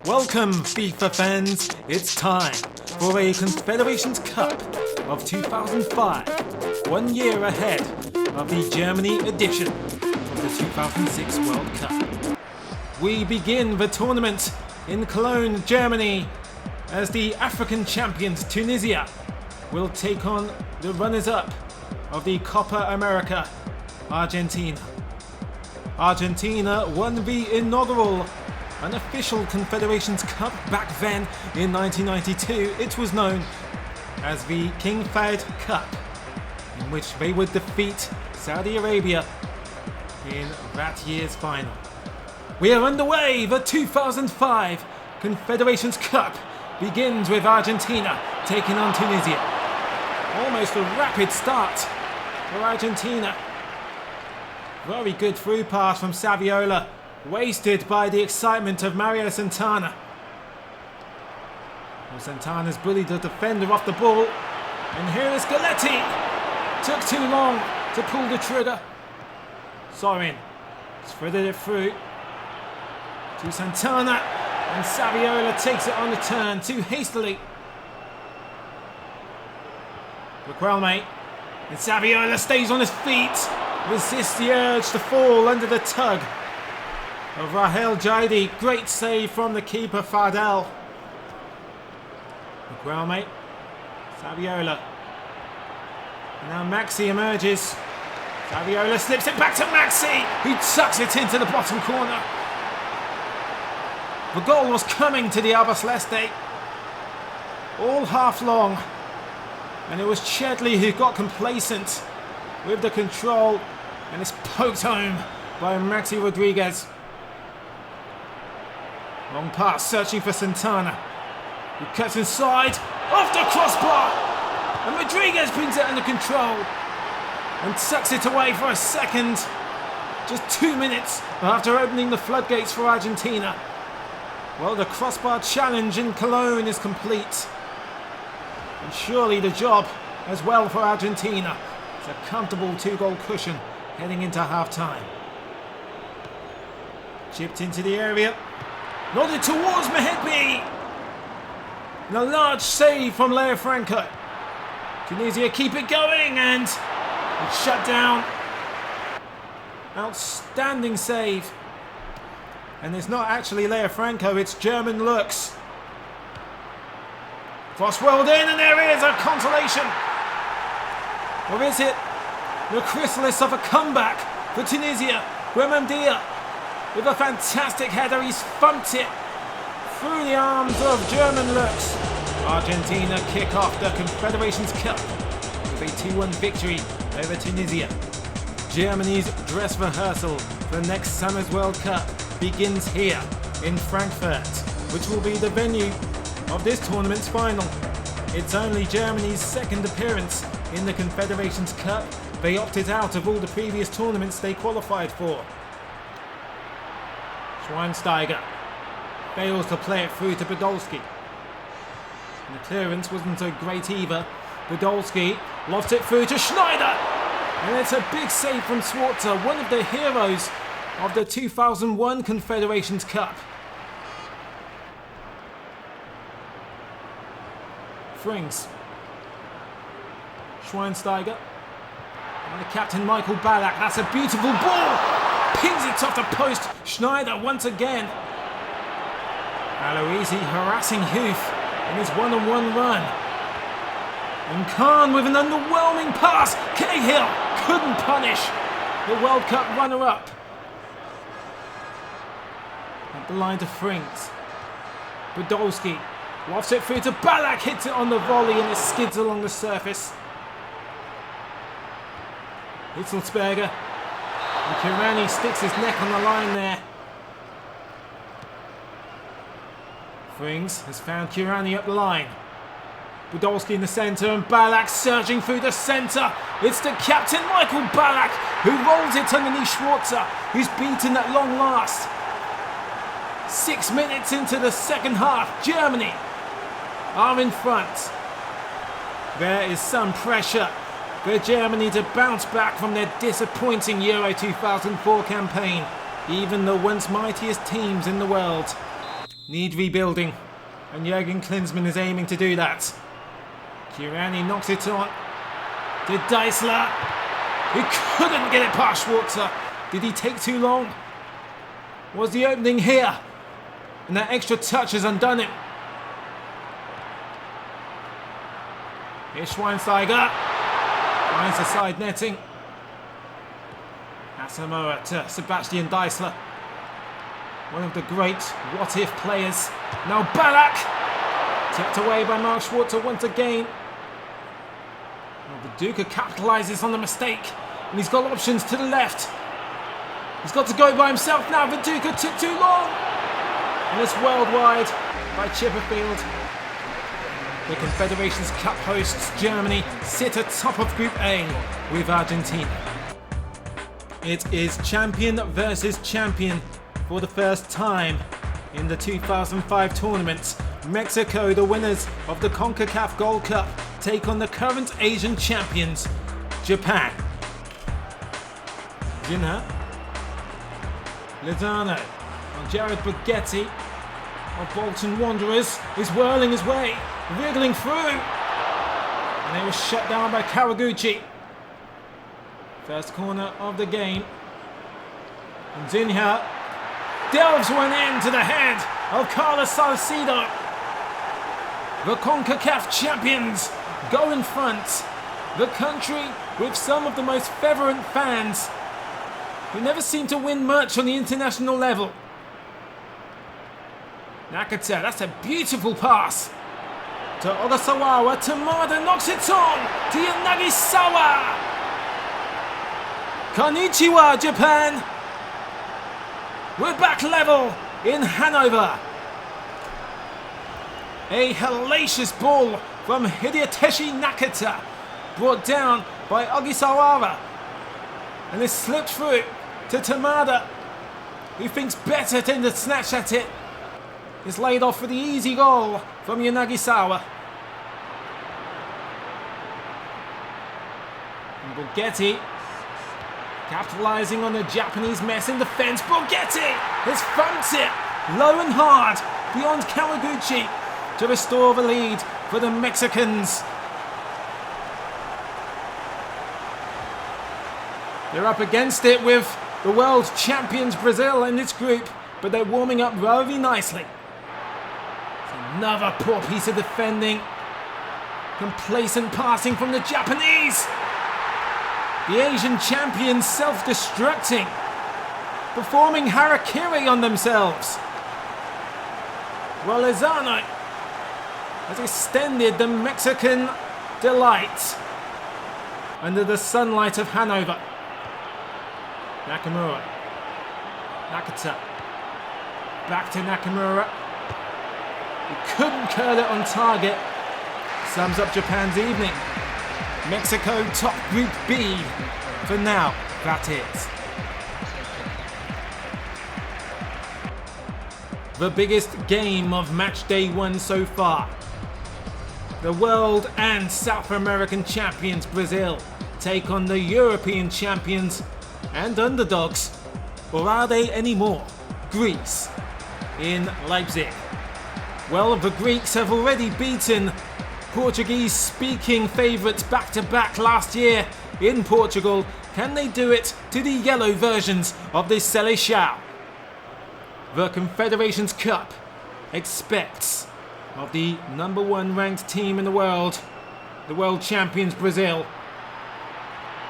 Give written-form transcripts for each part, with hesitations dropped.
Welcome, FIFA fans. It's time for a Confederations Cup of 2005, 1 year ahead of the Germany edition of the 2006 World Cup. We begin the tournament in Cologne, Germany, as the African champions Tunisia will take on the runners-up of the Copa America, Argentina. Argentina won the inaugural unofficial Confederations Cup back then in 1992. It was known as the King Fahd Cup, in which they would defeat Saudi Arabia in that year's final. We are underway. The 2005 Confederations Cup begins with Argentina taking on Tunisia. Almost a rapid start for Argentina. Very good through pass from Saviola, wasted by the excitement of Mario Santana. Well, Santana's bullied the defender off the ball, and here is Galletti. Took too long to pull the trigger. Sorin threaded it through to Santana, and Saviola takes it on the turn too hastily. Riquelme, and Saviola stays on his feet, resists the urge to fall under the tug of Rahel Jaidi. Great save from the keeper Fardel. Riquelme, Saviola. Now Maxi emerges. Saviola slips it back to Maxi, who tucks it into the bottom corner. The goal was coming to the Albiceleste all half long, and it was Chedley who got complacent with the control, and it's poked home by Maxi Rodriguez. Long pass, searching for Santana, who cuts inside, off the crossbar, and Rodriguez brings it under control and tucks it away for a second, just 2 minutes after opening the floodgates for Argentina. Well, the crossbar challenge in Cologne is complete, and surely the job as well for Argentina. It's a comfortable 2-goal cushion heading into half-time. Chipped into the area, nodded towards Mehdi, and a large save from Leo Franco. Tunisia keep it going, and it's shut down. Outstanding save. And it's not actually Leo Franco, it's German looks. Crosswelled in, and there is a consolation. Or is it the chrysalis of a comeback for Tunisia? Dia, with a fantastic header, he's thumped it through the arms of German looks. Argentina kick off the Confederations Cup with a 2-1 victory over Tunisia. Germany's dress rehearsal for next summer's World Cup begins here in Frankfurt, which will be the venue of this tournament's final. It's only Germany's second appearance in the Confederations Cup. They opted out of all the previous tournaments they qualified for. Schweinsteiger fails to play it through to Podolski. And the clearance wasn't so great either. Podolski lofts it through to Schneider. And it's a big save from Schwarzer, one of the heroes of the 2001 Confederations Cup. Frings. Schweinsteiger. And the captain Michael Ballack. That's a beautiful ball. Pings it off the post. Schneider once again. Aloisi harassing Huth in his one-on-one run. And Khan with an underwhelming pass. Cahill couldn't punish the World Cup runner-up. At the line to Frings. Podolski lofts it through to Ballack, hits it on the volley, and it skids along the surface. Hitzelsberger. And Kirani sticks his neck on the line there. Frings has found Kirani up the line. Podolski in the centre, and Ballack surging through the centre. It's the captain, Michael Ballack, who rolls it underneath Schwarzer, who's beaten at long last. 6 minutes into the second half, Germany are in front. There is some pressure for Germany to bounce back from their disappointing Euro 2004 campaign, even the once mightiest teams in the world. need rebuilding, and Jurgen Klinsmann is aiming to do that. Kirani knocks it on to Deisler. He couldn't get it past Schwarzer. Did he take too long? Was the opening here? And that extra touch has undone him. Here's Schweinsteiger. Finds the side netting. Asamoah to Sebastian Deisler. One of the great what-if players. Now Ballack. Tipped away by Mark Schwarzer once again. Well, Viduka capitalises on the mistake. And he's got options to the left. He's got to go by himself now. Viduka took too long. And it's worldwide by Chipperfield. The Confederations Cup hosts Germany sit atop of Group A with Argentina. It is champion versus champion for the first time in the 2005 tournament. Mexico, the winners of the CONCACAF Gold Cup, take on the current Asian champions, Japan. Ginha. Lozano. Jared Borghetti of Bolton Wanderers is whirling his way, wriggling through. And they were shut down by Kawaguchi. First corner of the game. And Zinha delves one into the head of Carlos Salcido. The CONCACAF champions go in front. The country with some of the most fervent fans who never seem to win much on the international level. Nakata, that's a beautiful pass. To Ogasawa, Tamada knocks it on to Yanagisawa. Konnichiwa, Japan. We're back level in Hanover. A hellacious ball from Hideyoshi Nakata, brought down by Ogisawara. And it slipped through to Tamada, who thinks better than to snatch at it. It's laid off for the easy goal from Yanagisawa. And Borghetti capitalising on the Japanese mess in defence. Borghetti has thumped it low and hard beyond Kawaguchi to restore the lead for the Mexicans. They're up against it with the world champions Brazil in this group, but they're warming up very nicely. Another poor piece of defending. Complacent passing from the Japanese. The Asian champions self-destructing. Performing harakiri on themselves. Well, Lozano has extended the Mexican delight under the sunlight of Hanover. Nakamura. Nakata. Back to Nakamura. He couldn't curl it on target. Sums up Japan's evening. Mexico top Group B. For now, that is. The biggest game of match day 1 so far. The world and South American champions Brazil take on the European champions and underdogs, or are they anymore, Greece, in Leipzig. Well, the Greeks have already beaten Portuguese-speaking favourites back-to-back last year in Portugal. Can they do it to the yellow versions of this Seleção? The Confederations Cup expects of the #1 ranked team in the world champions Brazil.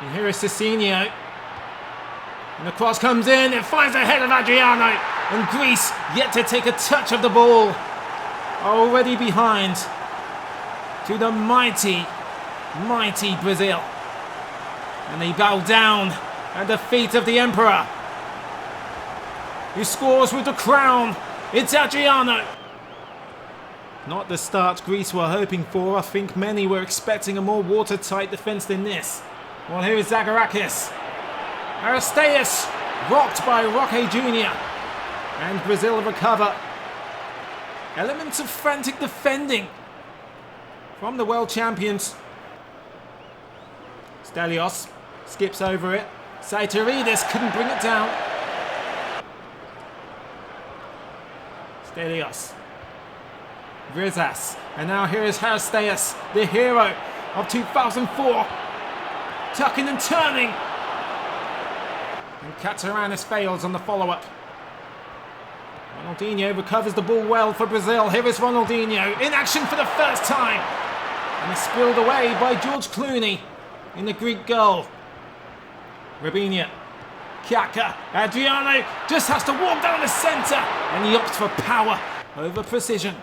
And here is Cicinho. And the cross comes in, it finds the head of Adriano. And Greece yet to take a touch of the ball. Already behind to the mighty Brazil. And they bow down at the feet of the Emperor, who scores with the crown. It's Adriano. Not the start Greece were hoping for. I think many were expecting a more watertight defence than this. Well, here is Zagorakis. Aristeas rocked by Roque Jr. And Brazil recover. Elements of frantic defending from the world champions. Stelios skips over it. Saitoridis couldn't bring it down. Stelios. Rizas. And now here is Aristeas, the hero of 2004. Tucking and turning. And Cataranis fails on the follow-up. Ronaldinho recovers the ball well for Brazil. Here is Ronaldinho in action for the first time. And it's spilled away by George Clooney in the Greek goal. Robinho. Kaka. Adriano just has to walk down the centre. And he opts for power over precision.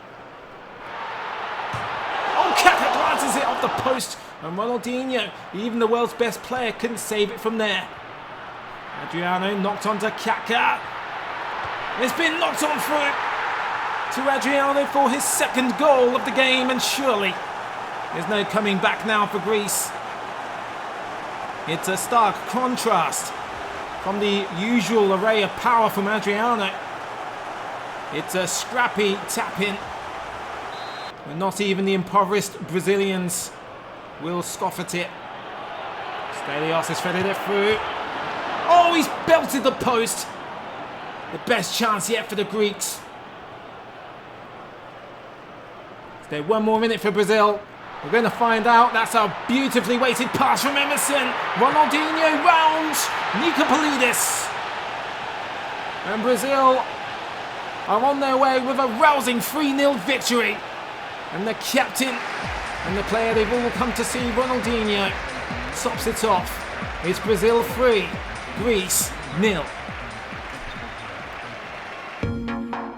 Oh, Kaka glances it off the post. And Ronaldinho, even the world's best player, couldn't save it from there. Adriano knocked onto Kaka. It's been knocked on through to Adriano for his second goal of the game, and surely there's no coming back now for Greece. It's a stark contrast from the usual array of power from Adriano. It's a scrappy tap-in, and not even the impoverished Brazilians will scoff at it. Stelios has threaded it through. Oh, he's belted the post. The best chance yet for the Greeks. Stay one more minute for Brazil. We're going to find out. That's a beautifully weighted pass from Emerson. Ronaldinho rounds Nicopolidis. And Brazil are on their way with a rousing 3-0 victory. And the captain and the player they've all come to see, Ronaldinho, tops it off. It's Brazil 3, Greece 0.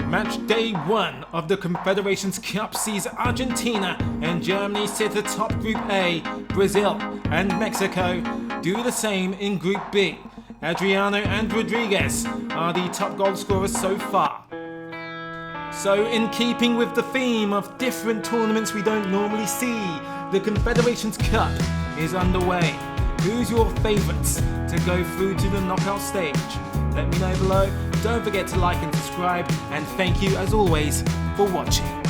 Match day 1 of the Confederations Cup sees Argentina and Germany sit atop Group A. Brazil and Mexico do the same in Group B. Adriano and Rodriguez are the top goal scorers so far. So, in keeping with the theme of different tournaments we don't normally see, the Confederations Cup is underway. Who's your favourites to go through to the knockout stage? Let me know below. Don't forget to like and subscribe, and thank you as always for watching.